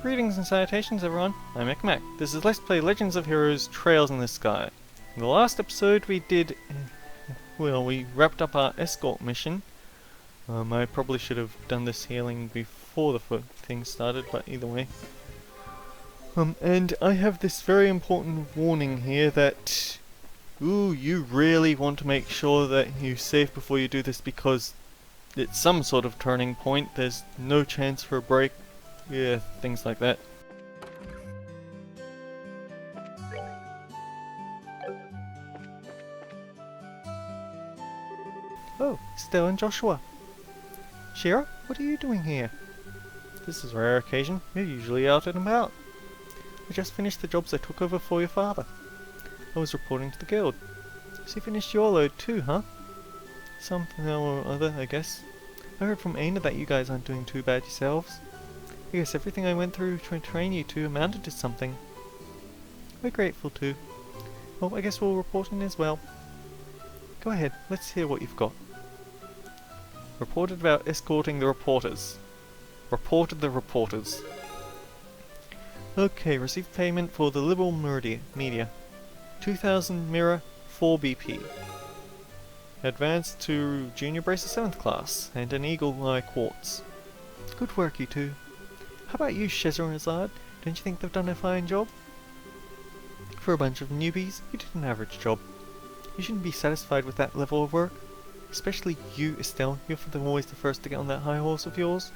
Greetings and salutations everyone, I'm Ekmak. This is Let's Play Legends of Heroes Trails in the Sky. In the last episode we we wrapped up our escort mission. I probably should have done this healing before the thing started, but either way. And I have this very important warning here that you really want to make sure that you save before you do this, because it's some sort of turning point. There's no chance for a break. Yeah, things like that. Oh, Estelle and Joshua. Shira, what are you doing here? This is a rare occasion. You're usually out and about. I just finished the jobs I took over for your father. I was reporting to the guild. So you finished your load too, huh? Something or other, I guess. I heard from Aina that you guys aren't doing too bad yourselves. I guess everything I went through trying to train you two amounted to something. We're grateful too. Well, I guess we'll report in as well. Go ahead, let's hear what you've got. Reported about escorting the reporters. Reported the reporters. Okay, received payment for the Liberal Media. 2000 Mirror, 4 BP. Advanced to Junior Bracer 7th class, and an Eagle Eye Quartz. Good work, you two. How about you, Scheherazade? Don't you think they've done a fine job? For a bunch of newbies, you did an average job. You shouldn't be satisfied with that level of work. Especially you, Estelle. You're always the first to get on that high horse of yours.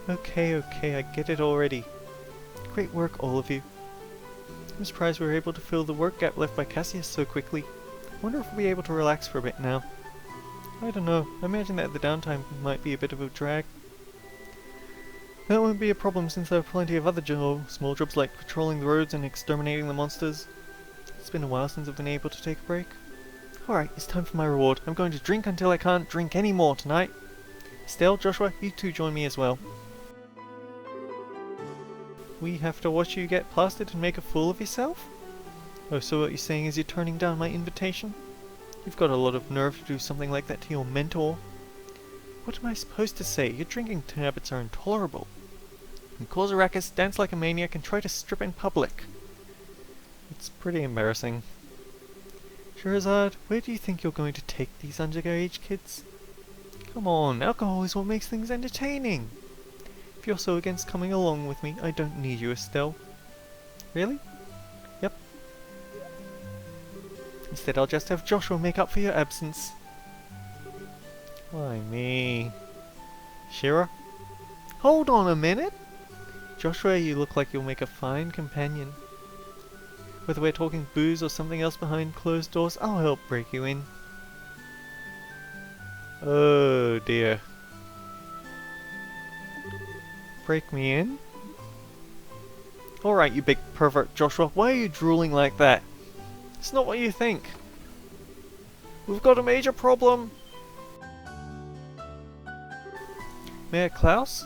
Okay, I get it already. Great work, all of you. I'm surprised we were able to fill the work gap left by Cassius so quickly. I wonder if we'll be able to relax for a bit now. I don't know. I imagine that the downtime might be a bit of a drag. That won't be a problem since there are plenty of other small jobs like patrolling the roads and exterminating the monsters. It's been a while since I've been able to take a break. Alright, it's time for my reward. I'm going to drink until I can't drink any more tonight. Estelle, Joshua, you two join me as well. We have to watch you get plastered and make a fool of yourself? Oh, so what you're saying is you're turning down my invitation? You've got a lot of nerve to do something like that to your mentor. What am I supposed to say? Your drinking habits are intolerable. You cause a ruckus, dance like a maniac, and try to strip in public. It's pretty embarrassing. Scheherazade, where do you think you're going to take these underage kids? Come on, alcohol is what makes things entertaining. If you're so against coming along with me, I don't need you, Estelle. Really? Yep. Instead, I'll just have Joshua make up for your absence. Why me? Shira? Hold on a minute! Joshua, you look like you'll make a fine companion. Whether we're talking booze or something else behind closed doors, I'll help break you in. Oh dear. Break me in? Alright, you big pervert Joshua, why are you drooling like that? It's not what you think. We've got a major problem! Mayor Klaus?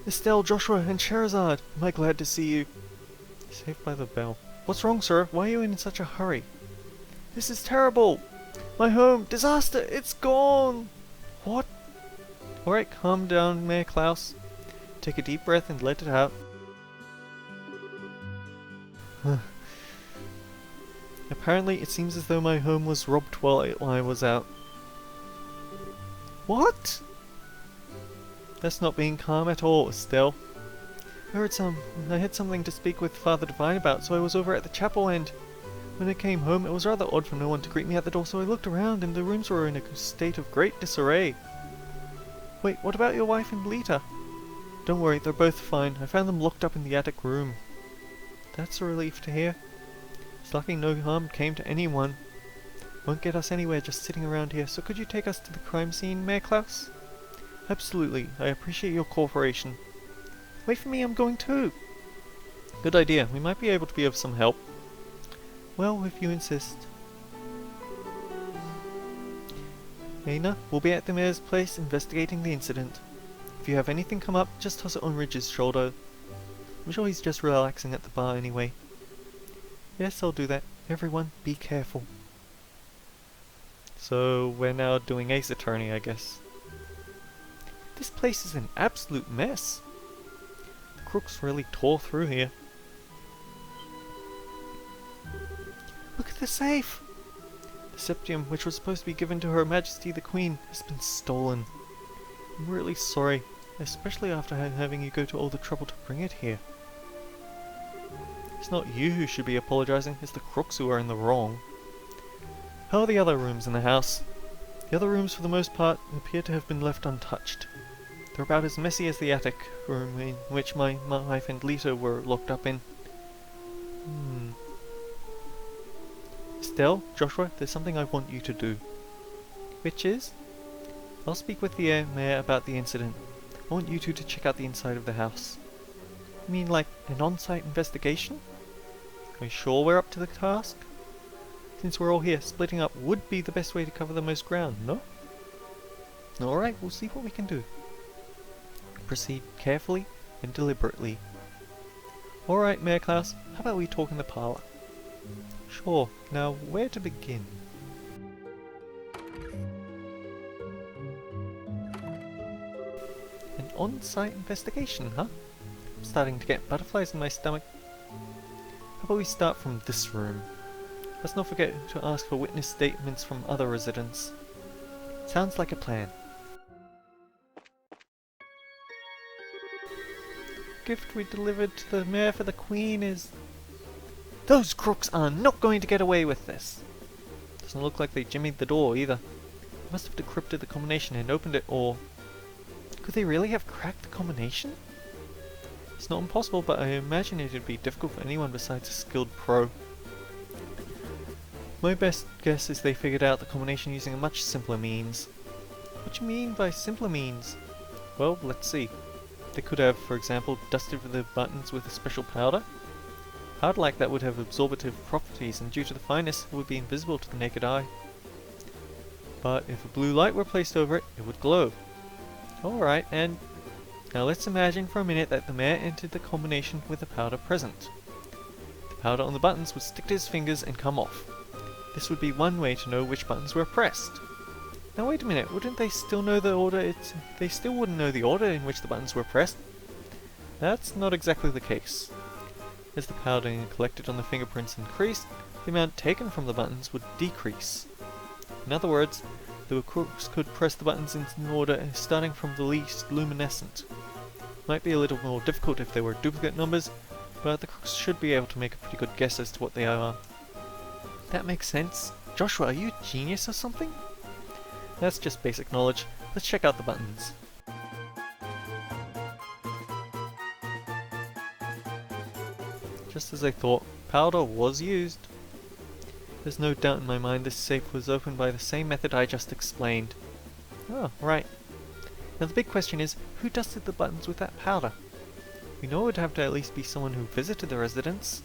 Estelle, Joshua, and Scheherazade, am I glad to see you. Saved by the bell. What's wrong, sir? Why are you in such a hurry? This is terrible! My home! Disaster! It's gone! What? Alright, calm down, Mayor Klaus. Take a deep breath and let it out. Apparently, it seems as though my home was robbed while I was out. What? That's not being calm at all, Estelle. I had something to speak with Father Divine about, so I was over at the chapel, and when I came home it was rather odd for no one to greet me at the door, so I looked around and the rooms were in a state of great disarray. Wait, what about your wife and Lita? Don't worry, they're both fine. I found them locked up in the attic room. That's a relief to hear. It's lucky no harm came to anyone. Won't get us anywhere just sitting around here, so could you take us to the crime scene, Mayor Klaus? Absolutely, I appreciate your cooperation. Wait for me, I'm going too. Good idea, we might be able to be of some help. Well, if you insist. Aina, we'll be at the mayor's place investigating the incident. If you have anything come up, just toss it on Ridge's shoulder. I'm sure he's just relaxing at the bar anyway. Yes, I'll do that. Everyone, be careful. So, we're now doing Ace Attorney, I guess. This place is an absolute mess. The crooks really tore through here. Look at the safe! The septium, which was supposed to be given to Her Majesty the Queen, has been stolen. I'm really sorry, especially after having you go to all the trouble to bring it here. It's not you who should be apologizing, it's the crooks who are in the wrong. How are the other rooms in the house? The other rooms, for the most part, appear to have been left untouched. They're about as messy as the attic room in which my wife and Lita were locked up in. Estelle, Joshua, there's something I want you to do. Which is? I'll speak with the mayor about the incident. I want you two to check out the inside of the house. You mean like an on-site investigation? Are you sure we're up to the task? Since we're all here, splitting up would be the best way to cover the most ground, no? Alright, we'll see what we can do. Proceed carefully and deliberately. Alright, Mayor Klaus, how about we talk in the parlour? Sure, now where to begin? An on-site investigation, huh? I'm starting to get butterflies in my stomach. How about we start from this room? Let's not forget to ask for witness statements from other residents. Sounds like a plan. The gift we delivered to the mayor for the Queen is... Those crooks are not going to get away with this! Doesn't look like they jimmied the door either. They must have decrypted the combination and opened it, or... Could they really have cracked the combination? It's not impossible, but I imagine it would be difficult for anyone besides a skilled pro. My best guess is they figured out the combination using a much simpler means. What do you mean by simpler means? Well, let's see. They could have, for example, dusted the buttons with a special powder. Powder like that would have absorptive properties, and due to the fineness, it would be invisible to the naked eye. But if a blue light were placed over it, it would glow. Alright, and now let's imagine for a minute that the mayor entered the combination with the powder present. The powder on the buttons would stick to his fingers and come off. This would be one way to know which buttons were pressed. Now wait a minute, wouldn't they still know the order? They still wouldn't know the order in which the buttons were pressed. That's not exactly the case. As the powder collected on the fingerprints increased, the amount taken from the buttons would decrease. In other words, the crooks could press the buttons in order starting from the least luminescent. Might be a little more difficult if they were duplicate numbers, but the crooks should be able to make a pretty good guess as to what they are. That makes sense. Joshua, are you a genius or something? That's just basic knowledge. Let's check out the buttons. Just as I thought, powder was used. There's no doubt in my mind this safe was opened by the same method I just explained. Oh, right. Now the big question is, who dusted the buttons with that powder? We know it would have to at least be someone who visited the residence.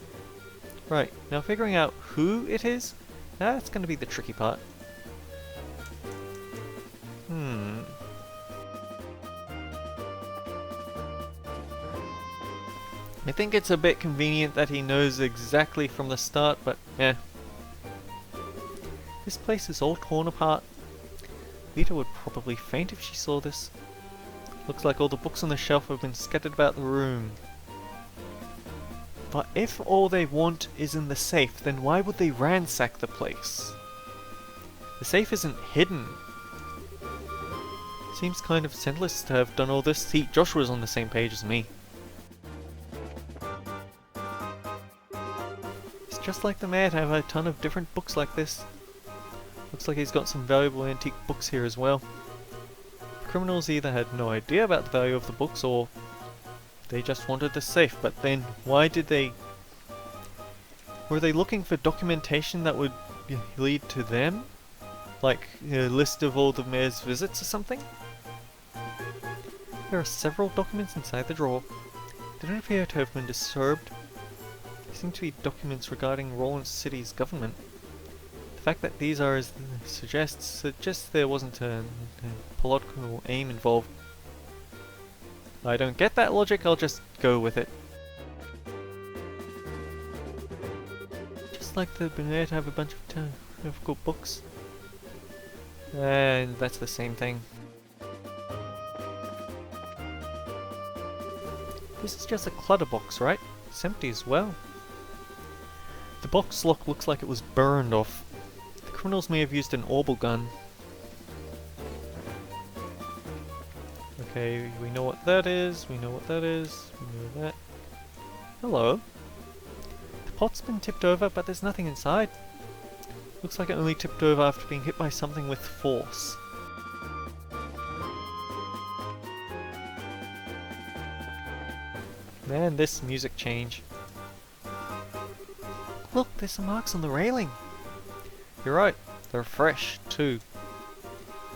Right, now figuring out who it is, that's going to be the tricky part. I think it's a bit convenient that he knows exactly from the start, but eh. This place is all torn apart. Lita would probably faint if she saw this. Looks like all the books on the shelf have been scattered about the room. But if all they want is in the safe, then why would they ransack the place? The safe isn't hidden. Seems kind of senseless to have done all this. See, Joshua's on the same page as me. It's just like the mayor to have a ton of different books like this. Looks like he's got some valuable antique books here as well. The criminals either had no idea about the value of the books, or they just wanted the safe, but then why did they... Were they looking for documentation that would lead to them? Like a list of all the mayor's visits or something? There are several documents inside the drawer. They don't appear to have been disturbed. They seem to be documents regarding Roland City's government. The fact that these are as suggests there wasn't a political aim involved. I don't get that logic, I'll just go with it. Just like the Bernard to have a bunch of difficult books. And that's the same thing. This is just a clutter box, right? It's empty as well. The box lock looks like it was burned off. The criminals may have used an orbital gun. Okay, we know what that is, we know what that is, we know that. Hello. The pot's been tipped over, but there's nothing inside. Looks like it only tipped over after being hit by something with force. Man, this music change. Look, there's some marks on the railing. You're right, they're fresh, too.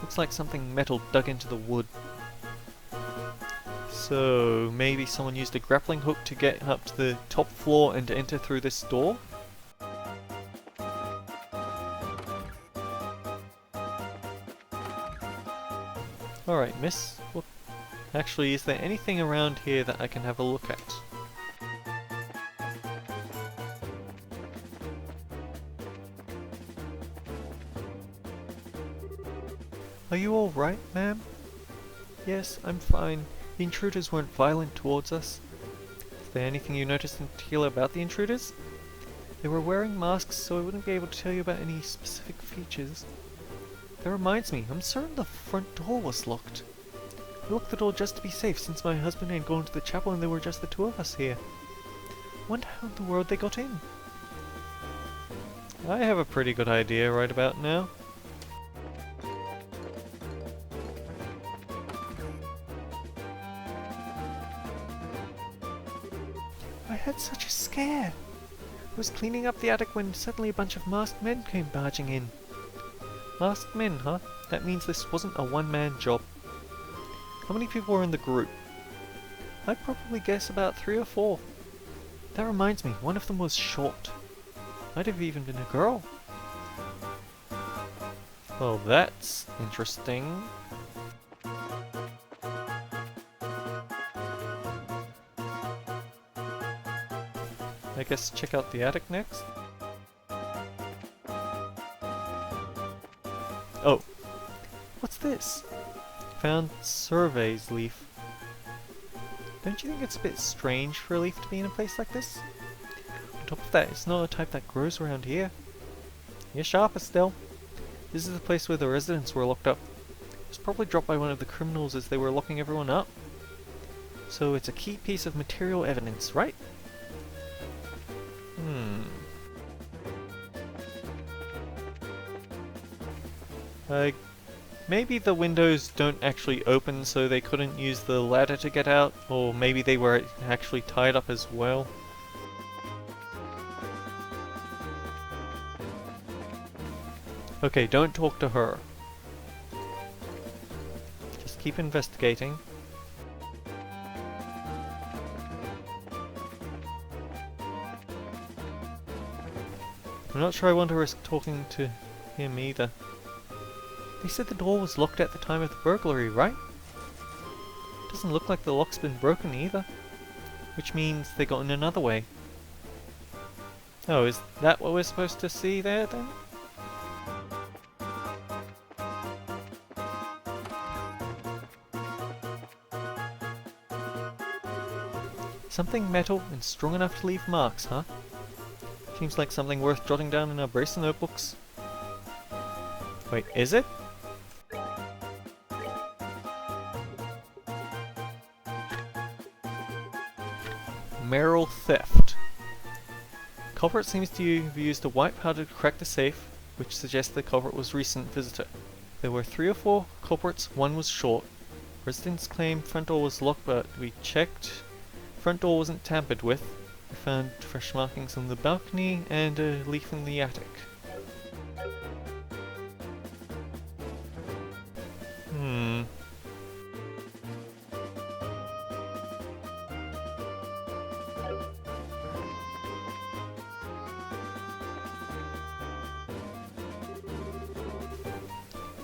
Looks like something metal dug into the wood. So, maybe someone used a grappling hook to get up to the top floor and to enter through this door? Alright, miss. What? Actually, is there anything around here that I can have a look at? Are you alright, ma'am? Yes, I'm fine. The intruders weren't violent towards us. Is there anything you noticed in particular about the intruders? They were wearing masks, so I wouldn't be able to tell you about any specific features. That reminds me, I'm certain the front door was locked. I locked the door just to be safe, since my husband had gone to the chapel and there were just the two of us here. Wonder how in the world they got in. I have a pretty good idea right about now. I had such a scare. I was cleaning up the attic when suddenly a bunch of masked men came barging in. Masked men, huh? That means this wasn't a one-man job. How many people were in the group? I'd probably guess about 3 or 4. That reminds me, one of them was short. Might have even been a girl. Well, that's interesting. I guess check out the attic next. Oh, what's this? Found surveys leaf. Don't you think it's a bit strange for a leaf to be in a place like this? On top of that, it's not a type that grows around here. You're sharper still. This is the place where the residents were locked up. It was probably dropped by one of the criminals as they were locking everyone up. So it's a key piece of material evidence, right? Maybe the windows don't actually open, so they couldn't use the ladder to get out, or maybe they were actually tied up as well. Okay, don't talk to her. Just keep investigating. I'm not sure I want to risk talking to him either. They said the door was locked at the time of the burglary, right? Doesn't look like the lock's been broken either. Which means they got in another way. Oh, is that what we're supposed to see there then? Something metal and strong enough to leave marks, huh? Seems like something worth jotting down in our bracer notebooks. Wait, is it? Merrill theft. Culprit seems to have used a white powder to crack the safe, which suggests the culprit was a recent visitor. There were 3 or 4 culprits, one was short. Residents claim front door was locked, but we checked. Front door wasn't tampered with. We found fresh markings on the balcony and a leaf in the attic.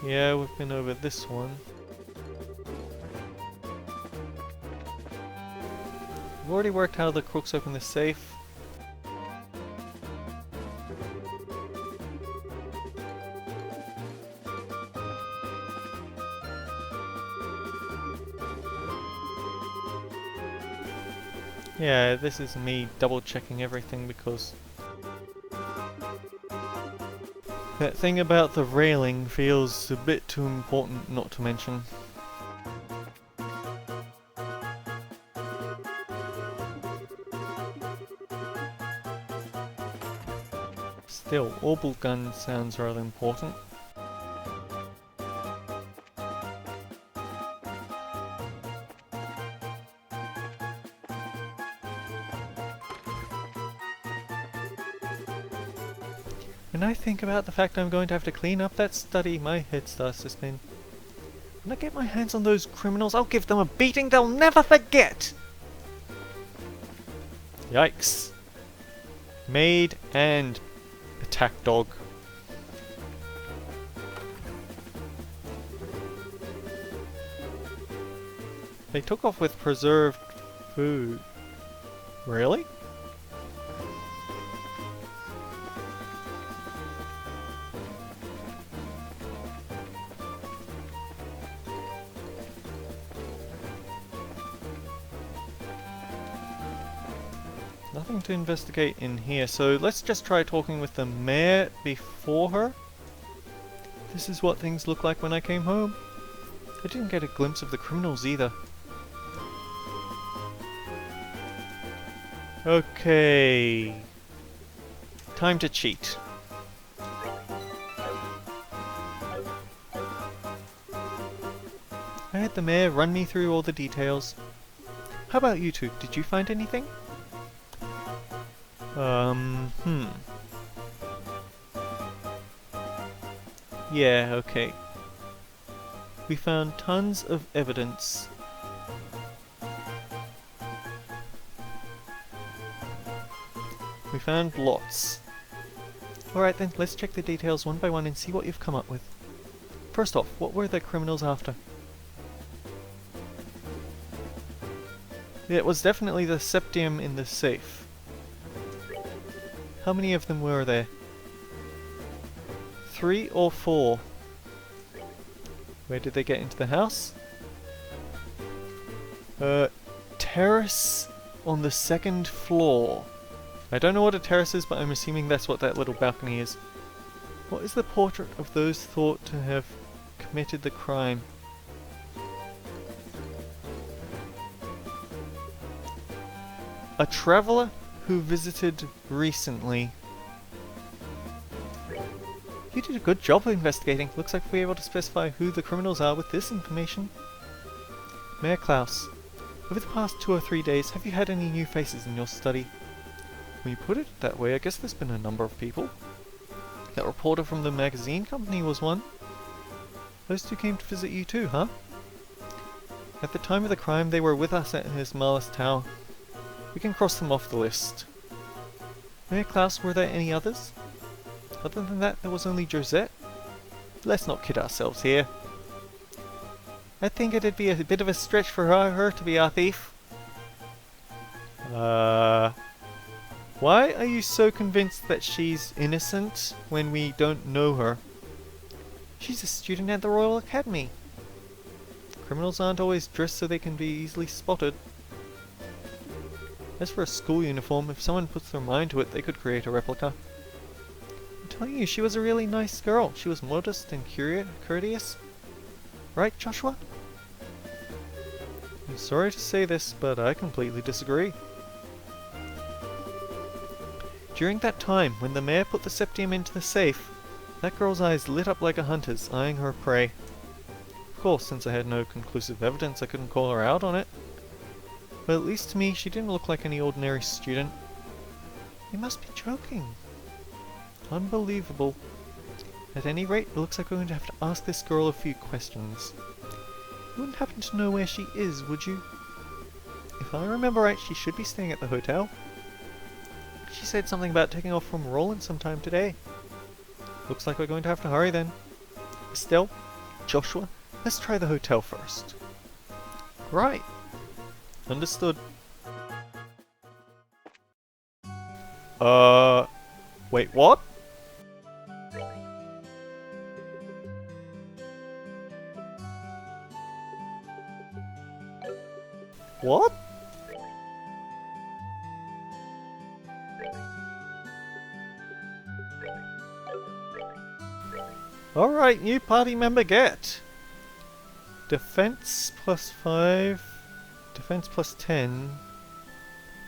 Yeah, we've been over this one. We've already worked how the crooks open the safe. Yeah, this is me double checking everything because that thing about the railing feels a bit too important not to mention. Still, orbital gun sounds rather important. When I think about the fact I'm going to have to clean up that study, my head starts to spin. When I get my hands on those criminals, I'll give them a beating they'll never forget! Yikes. Maid and attack dog. They took off with preserved food. Really? Nothing to investigate in here, so let's just try talking with the mayor before her. This is what things look like when I came home. I didn't get a glimpse of the criminals either. Okay. Time to cheat. I had the mayor run me through all the details. How about you two? Did you find anything? Yeah, okay. We found tons of evidence. We found lots. Alright then, let's check the details one by one and see what you've come up with. First off, what were the criminals after? It was definitely the septium in the safe. How many of them were there? 3 or 4? Where did they get into the house? Terrace on the 2nd floor. I don't know what a terrace is, but I'm assuming that's what that little balcony is. What is the portrait of those thought to have committed the crime? A traveller who visited recently. You did a good job of investigating. Looks like we're able to specify who the criminals are with this information. Mayor Klaus, over the past 2 or 3 days, have you had any new faces in your study? When you put it that way, I guess there's been a number of people. That reporter from the magazine company was one. Those two came to visit you too, huh? At the time of the crime, they were with us at his Marlis Tower. We can cross them off the list. Mayor Klaus, were there any others? Other than that, there was only Josette. Let's not kid ourselves here. I think it'd be a bit of a stretch for her to be our thief. Why are you so convinced that she's innocent when we don't know her? She's a student at the Royal Academy. Criminals aren't always dressed so they can be easily spotted. As for a school uniform, if someone puts their mind to it, they could create a replica. I'm telling you, she was a really nice girl. She was modest and courteous. Right, Joshua? I'm sorry to say this, but I completely disagree. During that time, when the mayor put the septium into the safe, that girl's eyes lit up like a hunter's, eyeing her prey. Of course, since I had no conclusive evidence, I couldn't call her out on it. But at least to me, she didn't look like any ordinary student. You must be joking. Unbelievable. At any rate, it looks like we're going to have to ask this girl a few questions. You wouldn't happen to know where she is, would you? If I remember right, she should be staying at the hotel. She said something about taking off from Roland sometime today. Looks like we're going to have to hurry then. Estelle, Joshua, let's try the hotel first. Right. Understood. Wait, what? What? Alright, new party member get. Defense plus 5. Defense plus 10.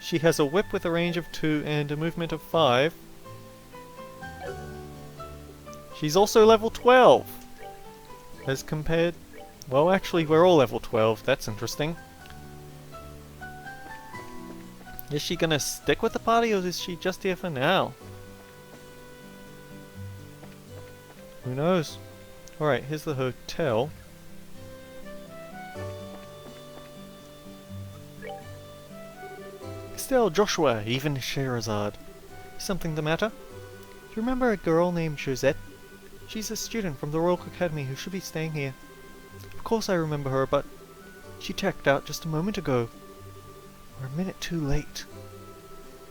She has a whip with a range of 2 and a movement of 5. She's also level 12. As compared... Well, actually, we're all level 12. That's interesting. Is she gonna stick with the party, or is she just here for now? Who knows? Alright, here's the hotel. Still, Joshua, even Scheherazade. Is something the matter? Do you remember a girl named Josette? She's a student from the Royal Academy who should be staying here. Of course I remember her, but she checked out just a moment ago. We're a minute too late.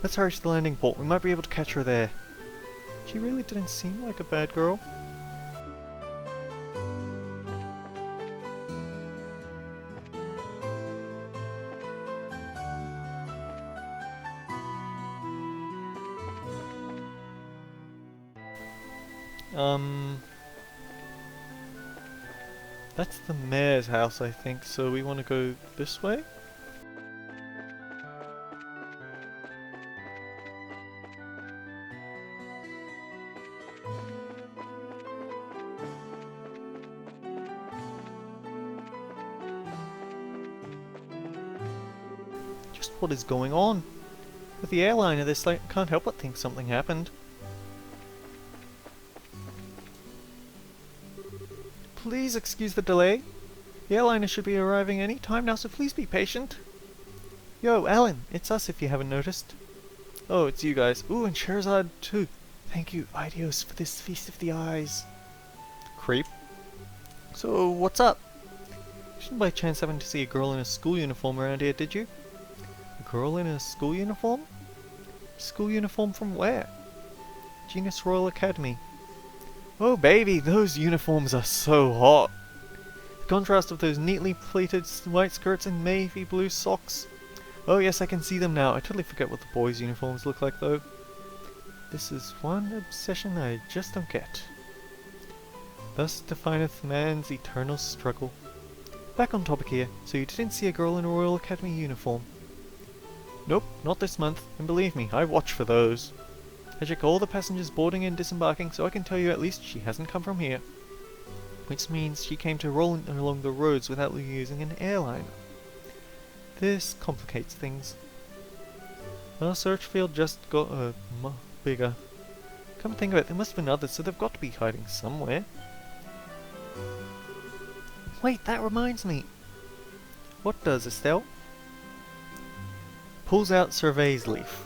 Let's hurry to the landing port. We might be able to catch her there. She really didn't seem like a bad girl. That's the mayor's house, I think, so we want to go this way? Just what is going on? With the airliner, this I can't help but think something happened. Please excuse the delay. The airliner should be arriving any time now, so please be patient. Yo, Alan, it's us if you haven't noticed. Oh, it's you guys. Ooh, and Scheherazade too. Thank you, Idios, for this feast of the eyes. Creep. So, what's up? You didn't by chance happen to see a girl in a school uniform around here, did you? A girl in a school uniform? School uniform from where? Genus Royal Academy. Oh baby, those uniforms are so hot! The contrast of those neatly pleated white skirts and navy blue socks. Oh yes, I can see them now. I totally forget what the boys' uniforms look like though. This is one obsession I just don't get. Thus defineth man's eternal struggle. Back on topic here, so you didn't see a girl in a Royal Academy uniform? Nope, not this month, and believe me, I watch for those. I check all the passengers boarding and disembarking, so I can tell you at least she hasn't come from here. Which means she came to roll along the roads without using an airliner. This complicates things. Our search field just got bigger. Come to think of it, there must have been others, so they've got to be hiding somewhere. Wait, that reminds me. What does, Estelle? Pulls out Survey's leaf.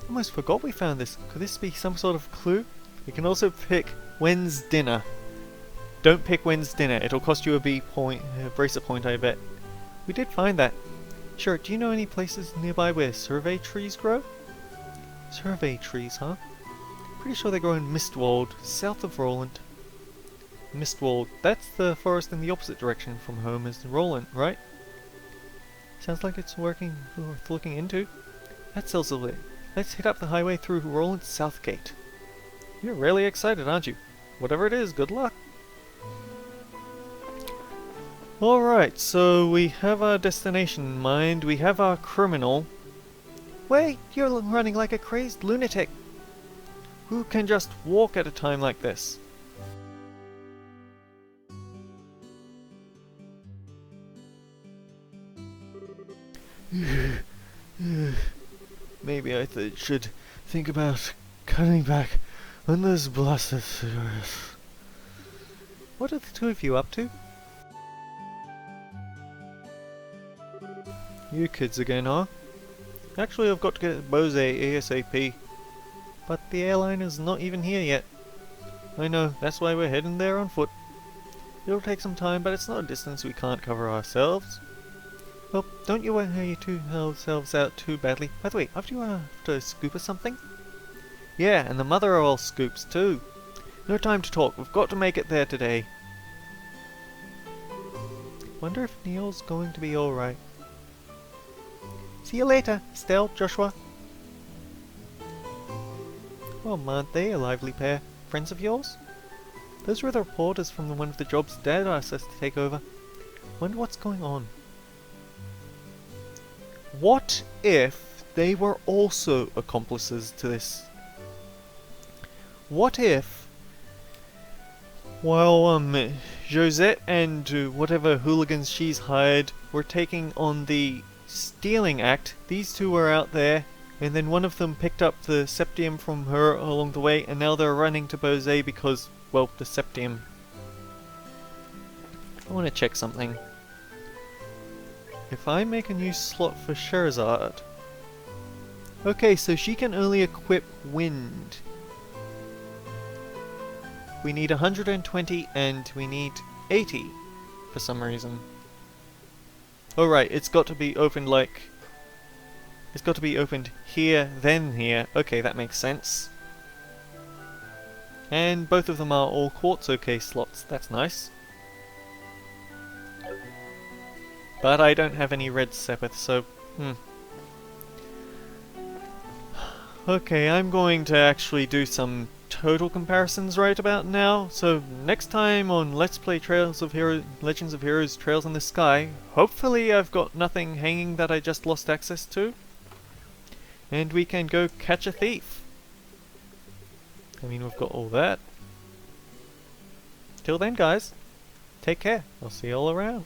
Almost forgot we found this. Could this be some sort of clue? You can also pick when's dinner. Don't pick when's dinner. It'll cost you a B point, bracer point, I bet. We did find that. Sure, do you know any places nearby where survey trees grow? Survey trees, huh? Pretty sure they grow in Mistwald, south of Roland. Mistwald, that's the forest in the opposite direction from home as Roland, right? Sounds like it's worth looking into. That sells it. Let's hit up the highway through Roland's South Gate. You're really excited, aren't you? Whatever it is, good luck. Alright, so we have our destination in mind, we have our criminal. Wait, you're running like a crazed lunatic. Who can just walk at a time like this? Maybe I should think about cutting back on those blasted cigarettes. What are the two of you up to? You kids again, huh? Actually, I've got to get Bose ASAP. But the airliner's not even here yet. I know, that's why we're heading there on foot. It'll take some time, but it's not a distance we can't cover ourselves. Well, don't you wear your two selves out too badly. By the way, after you after a scoop or something? Yeah, and the mother of all scoops too. No time to talk, we've got to make it there today. Wonder if Neil's going to be alright. See you later, Estelle, Joshua. Well, aren't they a lively pair? friends of yours? Those were the reporters from one of the jobs Dad asked us to take over. Wonder what's going on. What if they were also accomplices to this? What if, while Josette and whatever hooligans she's hired were taking on the stealing act, these two were out there, and then one of them picked up the septium from her along the way, and now they're running to Bose because, well, the septium. I want to check something. If I make a new slot for Scheherazade... Okay, so she can only equip wind. We need 120 and we need 80 for some reason. Oh right, it's got to be opened like... It's got to be opened here, then here. Okay, that makes sense. And both of them are all quartz OK slots. That's nice. But I don't have any red Sepith, so... Okay, I'm going to actually do some total comparisons right about now. So next time on Let's Play Legends of Heroes Trails in the Sky, hopefully I've got nothing hanging that I just lost access to. And we can go catch a thief. I mean, we've got all that. Till then, guys, take care. I'll see you all around.